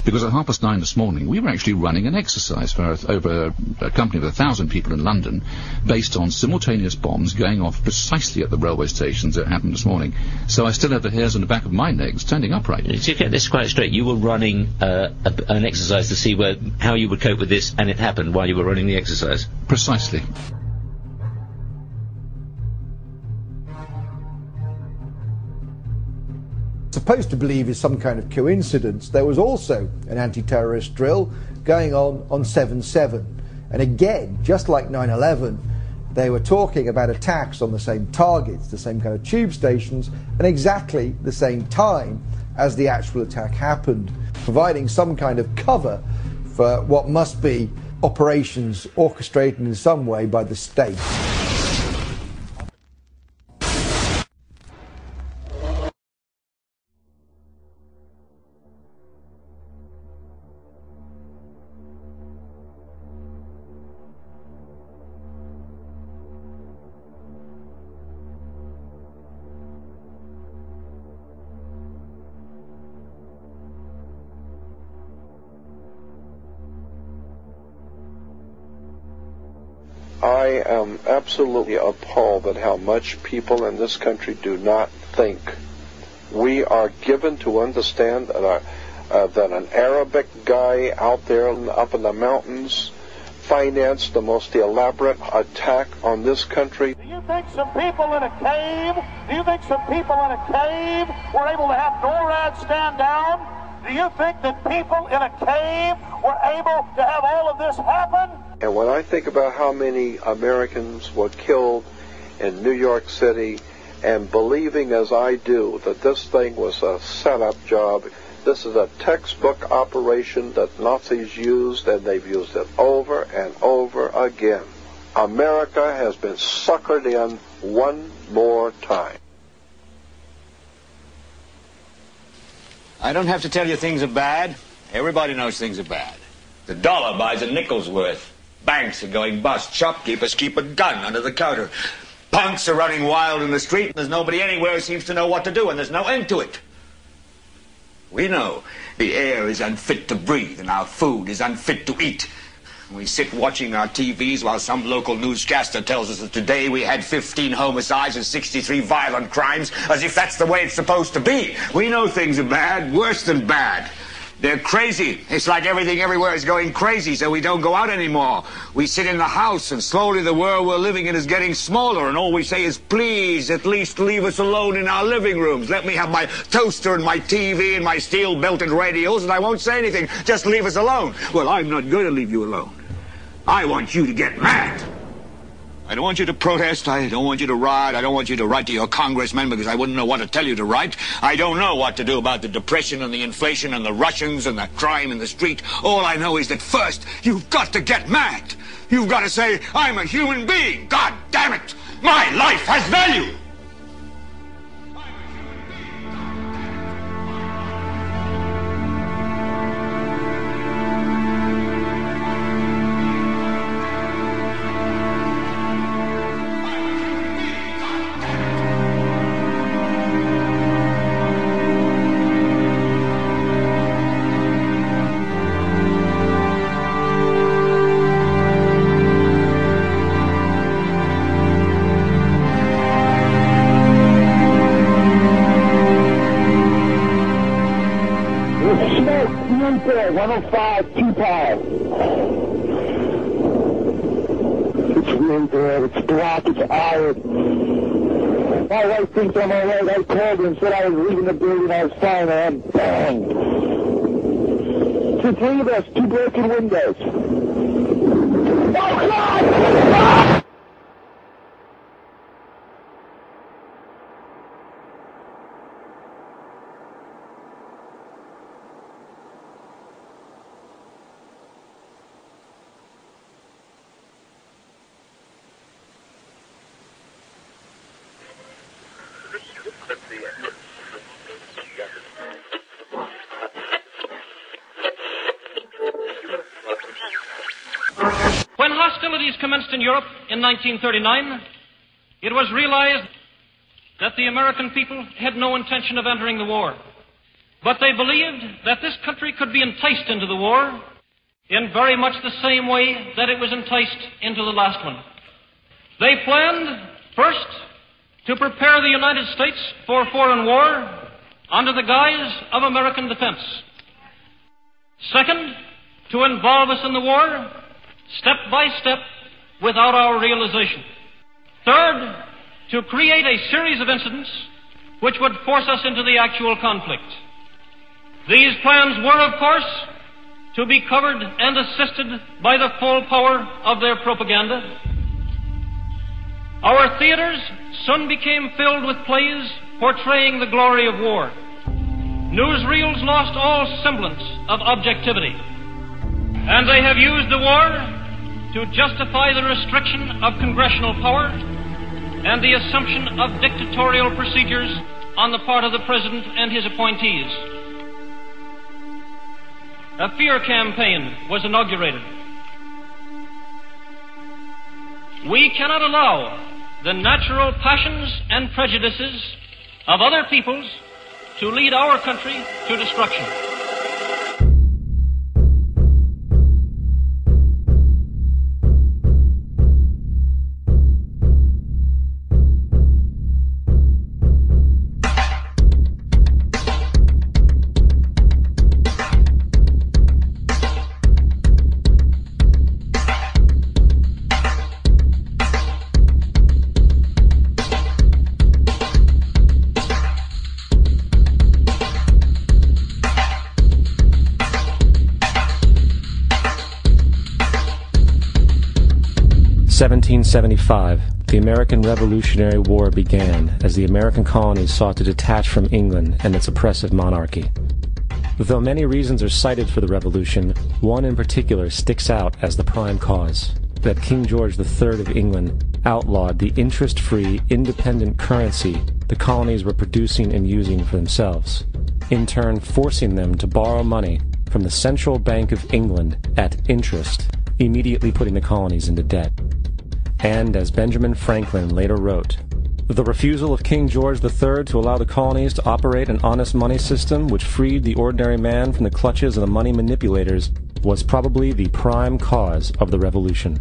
Because at 9:30 this morning, we were actually running an exercise for over a company of 1,000 people in London, based on simultaneous bombs going off precisely at the railway stations that happened this morning. So I still have the hairs on the back of my neck standing upright. To get this quite straight, you were running an exercise to see how you would cope with this, and it happened while you were running the exercise? Precisely. Supposed to believe is some kind of coincidence, there was also an anti-terrorist drill going on 7/7. And again, just like 9/11, they were talking about attacks on the same targets, the same kind of tube stations, and exactly the same time as the actual attack happened, providing some kind of cover for what must be operations orchestrated in some way by the state. I am absolutely appalled at how much people in this country do not think. We are given to understand that an Arabic guy out there up in the mountains financed the most elaborate attack on this country. Do you think some people in a cave were able to have NORAD stand down? Do you think that people in a cave were able to have all of this happen? And when I think about how many Americans were killed in New York City, and believing as I do that this thing was a setup job, this is a textbook operation that Nazis used, and they've used it over and over again. America has been suckered in one more time. I don't have to tell you things are bad. Everybody knows things are bad. The dollar buys a nickel's worth. Banks are going bust. Shopkeepers keep a gun under the counter. Punks are running wild in the street, and there's nobody anywhere who seems to know what to do, and there's no end to it. We know the air is unfit to breathe, and our food is unfit to eat. We sit watching our TVs while some local newscaster tells us that today we had 15 homicides and 63 violent crimes, as if that's the way it's supposed to be. We know things are bad, worse than bad. They're crazy. It's like everything everywhere is going crazy, so we don't go out anymore. We sit in the house, and slowly the world we're living in is getting smaller, and all we say is, please, at least leave us alone in our living rooms. Let me have my toaster and my TV and my steel-belted radios, and I won't say anything. Just leave us alone. Well, I'm not going to leave you alone. I want you to get mad. I don't want you to protest. I don't want you to riot. I don't want you to write to your congressmen, because I wouldn't know what to tell you to write. I don't know what to do about the depression and the inflation and the Russians and the crime in the street. All I know is that first, you've got to get mad. You've got to say, I'm a human being. God damn it. My life has value. There, 105, 2 pounds. It's really bad. It's black. It's iron. My wife thinks I'm all right. I called her and said I was leaving the building. I was fine, and I'm banged. It's 3 of us, 2 broken windows. Oh, God! When hostilities commenced in Europe in 1939, it was realized that the American people had no intention of entering the war. But they believed that this country could be enticed into the war in very much the same way that it was enticed into the last one. They planned, first, to prepare the United States for foreign war under the guise of American defense. Second, to involve us in the war step by step without our realization. Third, to create a series of incidents which would force us into the actual conflict. These plans were, of course, to be covered and assisted by the full power of their propaganda. Our theaters soon became filled with plays portraying the glory of war. Newsreels lost all semblance of objectivity, and they have used the war to justify the restriction of congressional power and the assumption of dictatorial procedures on the part of the President and his appointees. A fear campaign was inaugurated. We cannot allow the natural passions and prejudices of other peoples to lead our country to destruction. (1775), the American Revolutionary War began as the American colonies sought to detach from England and its oppressive monarchy. Though many reasons are cited for the revolution, one in particular sticks out as the prime cause: that King George III of England outlawed the interest-free, independent currency the colonies were producing and using for themselves, in turn forcing them to borrow money from the Central Bank of England at interest, immediately putting the colonies into debt. And, as Benjamin Franklin later wrote, the refusal of King George III to allow the colonies to operate an honest money system which freed the ordinary man from the clutches of the money manipulators was probably the prime cause of the Revolution.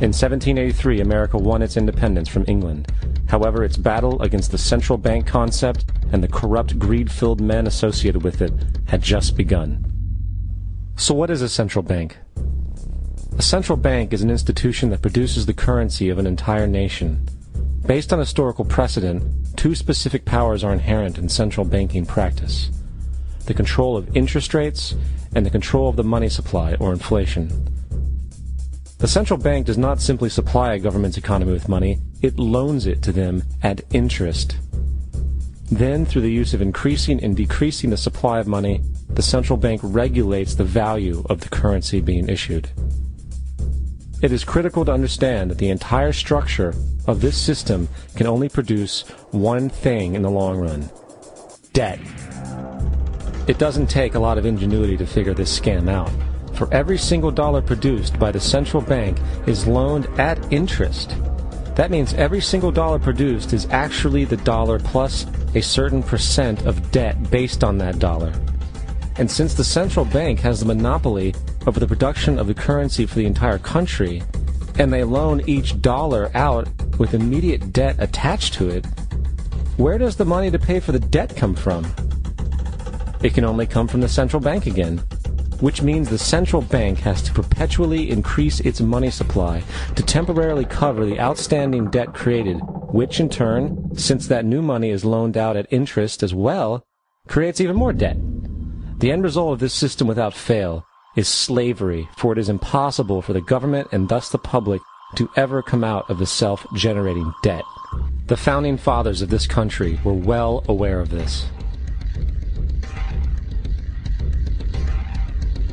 In 1783, America won its independence from England. However, its battle against the central bank concept and the corrupt, greed-filled men associated with it had just begun. So what is a central bank? A central bank is an institution that produces the currency of an entire nation. Based on historical precedent, two specific powers are inherent in central banking practice: the control of interest rates and the control of the money supply, or inflation. The central bank does not simply supply a government's economy with money, it loans it to them at interest. Then, through the use of increasing and decreasing the supply of money, the central bank regulates the value of the currency being issued. It is critical to understand that the entire structure of this system can only produce one thing in the long run: debt. It doesn't take a lot of ingenuity to figure this scam out. For every single dollar produced by the central bank is loaned at interest. That means every single dollar produced is actually the dollar plus a certain percent of debt based on that dollar. And since the central bank has the monopoly over the production of the currency for the entire country, and they loan each dollar out with immediate debt attached to it, where does the money to pay for the debt come from? It can only come from the central bank again, which means the central bank has to perpetually increase its money supply to temporarily cover the outstanding debt created, which in turn, since that new money is loaned out at interest as well, creates even more debt. The end result of this system without fail is slavery, for it is impossible for the government and thus the public to ever come out of the self-generating debt. The founding fathers of this country were well aware of this.